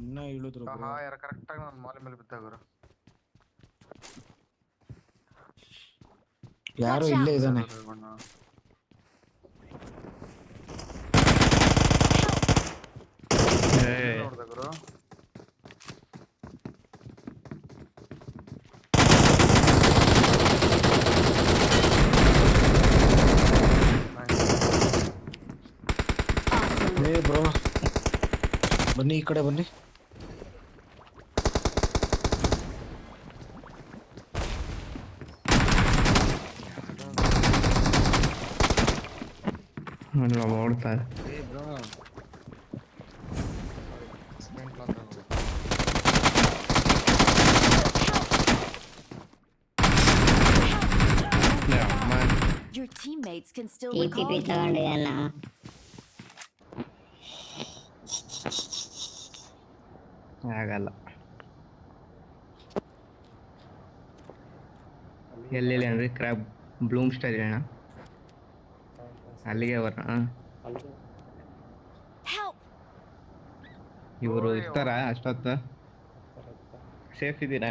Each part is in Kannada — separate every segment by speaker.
Speaker 1: ಇನ್ನ ಇಳಿದ್ರು
Speaker 2: ಹಾ ಯಾರ ಕರೆಕ್ಟ್ ಆಗಿ ನಾನು ಮಾಲಿ ಮೇಲೆ ಬಿದ್ದಾಗರು
Speaker 1: ಯಾರು ಇಲ್ಲೇ ಇದ್ದಾನೆ.
Speaker 2: ನೋಡ್ದಾಗರು
Speaker 1: ಬ್ರೋ ಬನ್ನಿ ಈ ಕಡೆ ಬನ್ನಿ.
Speaker 3: ಓಡ್ತಾರೆ
Speaker 4: Your teammates can still
Speaker 5: TPP
Speaker 4: recall you.
Speaker 5: ತಗೊಂಡಿದ್ದಾನ.
Speaker 3: ಆಗಲ್ಲ. ಎಲ್ಲಿ ಅಂದ್ರೆ ಕ್ರಾಬ್ ಬ್ಲೂಮ್ ಸ್ಟಾರ್ ಅಣ್ಣ ಅಲ್ಲಿಗೆ ಬರ. ಇವರು ಇರ್ತಾರ ಅಷ್ಟೊತ್ತ ಸೇಫ್ ಇದ್ದೀರಾ?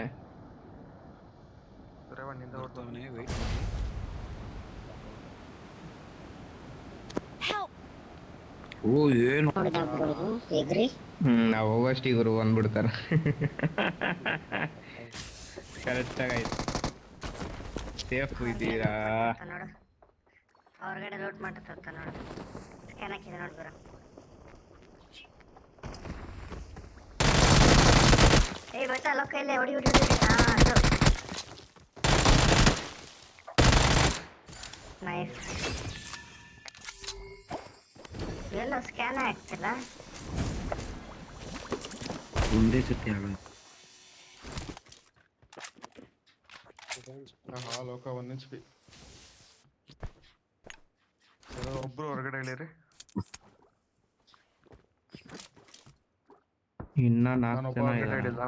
Speaker 1: ಓ ಏನು
Speaker 3: ನಾವು ಹೋಗೋಷ್ಟು ಇವರು ಬಂದ್ಬಿಡ್ತಾರ. ಕರೆಕ್ಟ್ ಆಗಾಯ್ತು. ಸೇಫ್ ಇದ್ದೀರಾ?
Speaker 5: ನೋಡು ಹೊರಗಡೆ ಲೋಟ್ ಮಾಡ್ತಾ ನೋಡು. ಸ್ಕ್ಯಾನ್ ಹಾಕಿದೆ ನೋಡು ಬರ. ಏಯ್ ಬೈತಾ ಲೋಕ ಇಲ್ಲೇ ಹೊಡಿ ಹೊಡಿ ಹೊಡಿ. ನೈಸ್. ಎಲ್ಲ ಸ್ಕ್ಯಾನ್ ಆಗ್ತಿಲ್ಲ.
Speaker 1: ಒಂದೇ ಸತಿ ಆಗೋದು.
Speaker 2: ಲೋಕ 1 HP ಒಬ್ರು ಹೊರಗಡೆ ಇಳಿರಿ.
Speaker 3: ಇನ್ನ 4 ಜನ
Speaker 2: ಹೊರಗಡೆ ಇಳಿಲ್ಲ.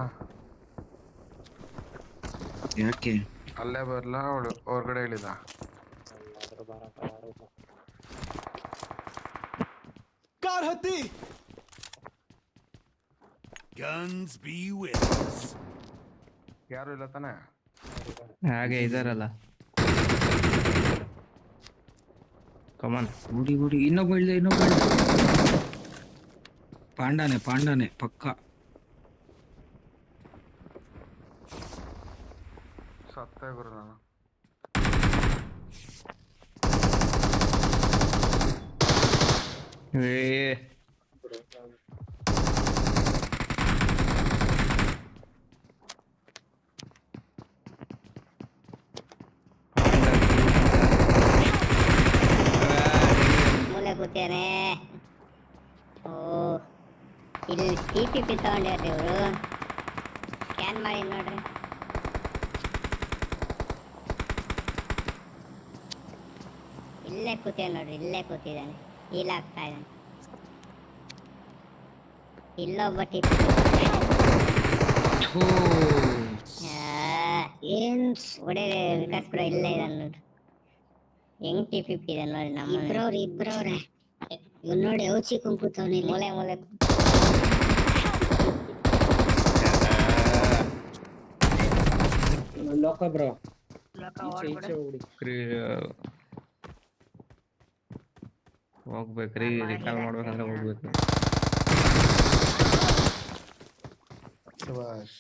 Speaker 1: ಯಾಕೆ
Speaker 2: ಅಲ್ಲೇ ಬರಲ್ಲ ಅವಳು ಹೊರಗಡೆ ಇಳಿದ.
Speaker 6: कार हत्ती guns be with us.
Speaker 2: ಯಾರು ಇಲ್ಲ ತಾನೆ?
Speaker 3: ಹಾಗೆ ಇದಾರಲ್ಲ. ಕಮಾನ್
Speaker 1: ನೋಡಿ ನೋಡಿ ಇನ್ನೊಬ್ಬ ಪಾಂಡಾನೆ ಪಕ್ಕ.
Speaker 2: ಸತ್ತೇ ಗುರು ನಾನು.
Speaker 5: ಮೂಲೆ ಕೂತೇನೆ. ಓ ಇಲ್ಲಿ TPP ತಗೊಂಡ್ಯಾರ ಇವರು. ಸ್ಕ್ಯಾನ್ ಮಾಡಿ ನೋಡ್ರಿ. ಇಲ್ಲೇ ಕೂತೇವೆ ನೋಡ್ರಿ, ಇಲ್ಲೇ ಕೂತಿದ್ದಾನೆ. ಹೀಲ್ ಆಗ್ತಾ ಇದ್ದಾನೆ. ಇಲ್ಲೊಬ್ಬ TPP ಏನ್ ಒಡೆ ವಿಕಾಸ್ ಬ್ರೋ ಇಲ್ಲೇ ಇದ್ದಾನೆ ನೋಡ್ರಿ. ಹೆಂಗ್ TPP ಇದೆ ನೋಡಿ. ನಮ್ಮ ಇಬ್ರವ್ರೆ ಇವ್ ನೋಡಿ ಔಚಿ ಕುಂಕುತ್ತವನಿ ಮೂಲೆ
Speaker 1: ಲೋಕ ಬ್ರೋ
Speaker 3: ಹೋಗ್ಬೇಕ್ರಿ. ರಿಕಾಲ್ ಮಾಡ್ಬೇಕಂದ್ರೆ ಹೋಗ್ಬೇಕು.
Speaker 2: ಶಬಾಷ್.